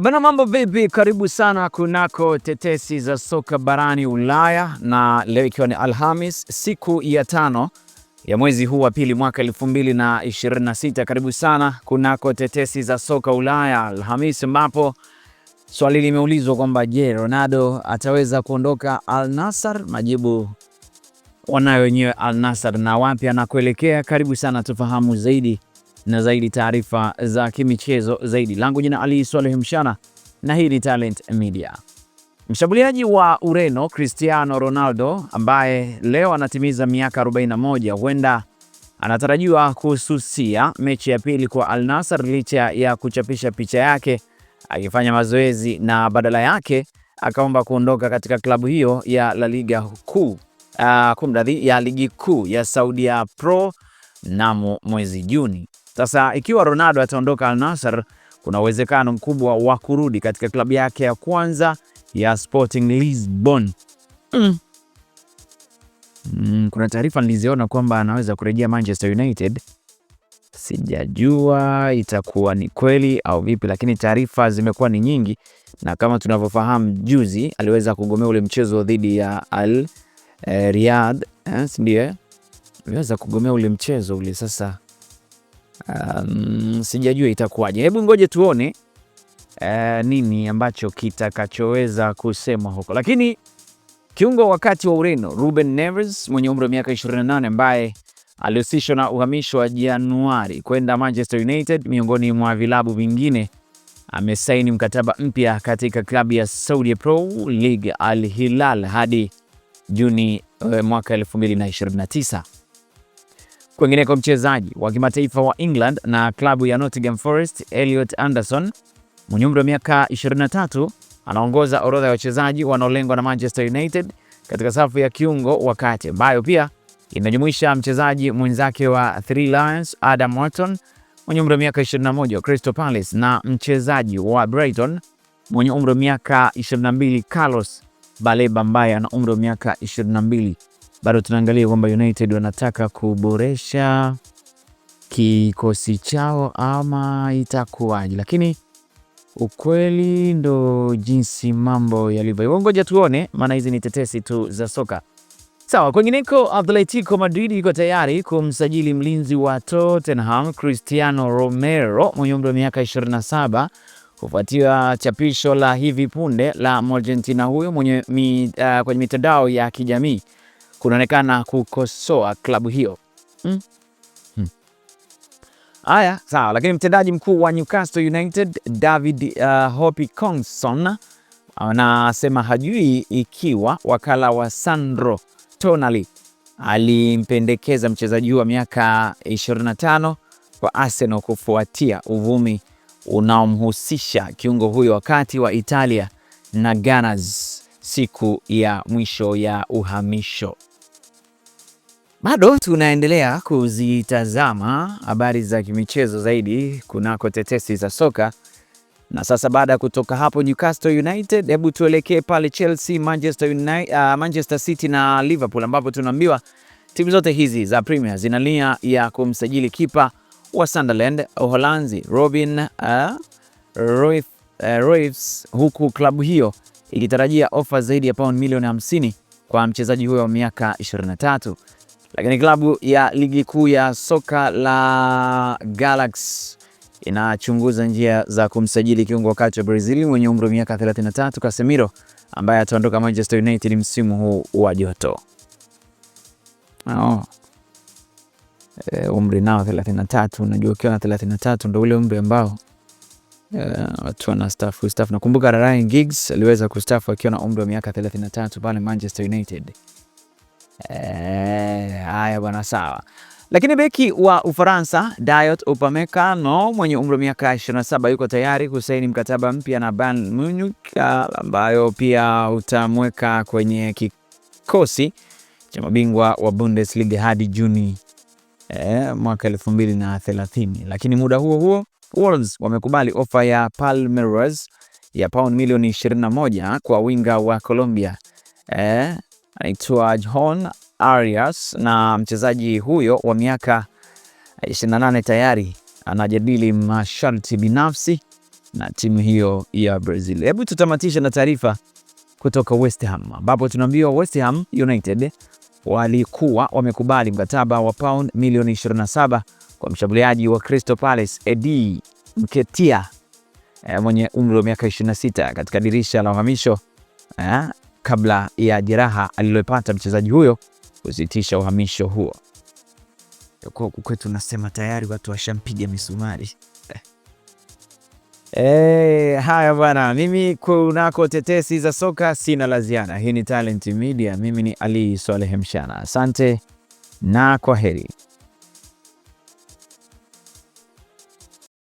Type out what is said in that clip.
Bana, mambo vipi? Karibu sana kunako tetesi za soka barani Ulaya, na leo ikiwa ni Alhamis, siku ya 5 ya mwezi huu wa pili mwaka 2026. Karibu sana kunako tetesi za soka Ulaya Alhamis, ambapo swali limeulizwa kwamba je, Ronaldo ataweza kuondoka Al Nassr? Majibu wanayo wenyewe Al Nassr, na wapi anakuelekea. Karibu sana tufahamu zaidi na zaidi taarifa za kimichezo zaidi. Langu jina Ali Swaleh Mshana na hii ni Talent Media. Mshambuliaji wa Ureno Cristiano Ronaldo ambaye leo anatimiza miaka 41 huenda anatarajiwa kususia mechi ya pili kwa Al Nassr licha ya kuchapisha picha yake akifanya mazoezi, na badala yake akaomba kuondoka katika klabu hiyo ya La Liga kuu ya ligi kuu ya Saudi Pro mnamo mwezi Juni. Sasa ikiwa Ronaldo ataondoka Al Nassr, kuna uwezekano mkubwa wa kurudi katika klabu yake ya kwanza ya Sporting Lisbon. Kuna taarifa niliziona kwamba anaweza kurejea Manchester United. Sijajua itakuwa ni kweli au vipi, lakini taarifa zimekuwa ni nyingi, na kama tunavyofahamu juzi aliweza kugomea ule mchezo dhidi ya Al Riyadh, ndio aliweza kugomea ule mchezo ule. Sasa sijajua itakuwaje. Hebu ngoje tuone nini ambacho kitakachoweza kusema huko. Lakini kiungo wakati wa Ureno Ruben Neves mwenye umri wa miaka 28 ambaye alihusishwa na uhamisho wa Januari kwenda Manchester United miongoni mwa vilabu vingine, amesaini mkataba mpya katika klabu ya Saudi Pro League Al Hilal hadi Juni mwaka 2029. Kwingineko, mchezaji wa kimataifa wa England na klabu ya Nottingham Forest Elliot Anderson mwenye umri wa miaka 23 anaongoza orodha ya wachezaji wanaolengwa na Manchester United katika safu ya kiungo wakati, ambayo pia inajumuisha mchezaji mwenzake wa Three Lions Adam Wharton mwenye umri wa miaka 21 wa Crystal Palace na mchezaji wa Brighton mwenye umri wa miaka 22 Carlos Baleba ambaye ana umri wa miaka 22. Bado tunaangalia kwamba United wanataka kuboresha kikosi chao ama itakuwaje, lakini ukweli ndo jinsi mambo yalivyo. Ngoja tuone, maana hizi ni tetesi tu za soka. Sawa, kwingineko Atletico Madrid iko tayari kumsajili mlinzi wa Tottenham Cristiano Romero mwenye umri wa miaka 27 kufuatia chapisho la hivi punde la Argentina huyo mwenye kwenye mitandao ya kijamii kunaonekana kukosoa klabu hiyo. Haya, sawa, lakini mtendaji mkuu wa Newcastle United David Hopkinson anasema hajui ikiwa wakala wa Sandro Tonali alimpendekeza mchezaji wa miaka 25 kwa Arsenal kufuatia uvumi unaomhusisha kiungo huyo wakati wa Italia na Gunners siku ya mwisho ya uhamisho. Bado tunaendelea kuzitazama habari za kimichezo zaidi kunako tetesi za soka. Na sasa baada ya kutoka hapo Newcastle United, hebu tuelekee pale Chelsea, Manchester City na Liverpool, ambapo tunaambiwa timu zote hizi za Premier zina nia ya kumsajili kipa wa Sunderland Uholanzi Robin Ruijs, huku klabu hiyo ikitarajia ofa zaidi ya pauni milioni 50 kwa mchezaji huyo wa miaka 23. Lakini klabu ya ligi kuu ya soka la Galaxy inachunguza njia za kumsajili kiungo wakati wa Brazil mwenye umri wa miaka 33 Casemiro ambaye ataondoka Manchester United msimu huu wa joto. Umri nao 33, unajua ukiwa na 33 ndio ule umri ambao watu wanastaafu. Nakumbuka Ryan Giggs aliweza kustaafu akiwa na umri wa miaka 33 pale Manchester United. Haya bwana, sawa. Lakini beki wa Ufaransa Dayot Upamecano mwenye umri wa miaka 27 yuko tayari kusaini mkataba mpya na Bayern Munich, ambayo pia utamweka kwenye kikosi cha mabingwa wa Bundesliga hadi Juni mwaka 2030. Lakini muda huo Wolves wamekubali ofa ya Palmeiras ya pauni milioni 21 kwa winga wa Colombia anaitwa John Arias, na mchezaji huyo wa miaka 28 tayari anajadili masharti binafsi na timu hiyo ya Brazil. Hebu tutamatisha na taarifa kutoka West Ham, ambapo tunaambiwa West Ham United walikuwa wamekubali mkataba wa pound milioni 27 kwa mshambuliaji wa Crystal Palace Eddie Nketiah mwenye umri wa miaka 26 katika dirisha la uhamisho kabla ya jeraha alilopata mchezaji huyo kusitisha uhamisho huo. Kwa kwetu tunasema tayari watu washampiga misumari. Haya bwana, mimi kunako tetesi za soka sina la ziada. Hii ni Talent Media, mimi ni Ali Swaleh Mshana. Asante na kwaheri.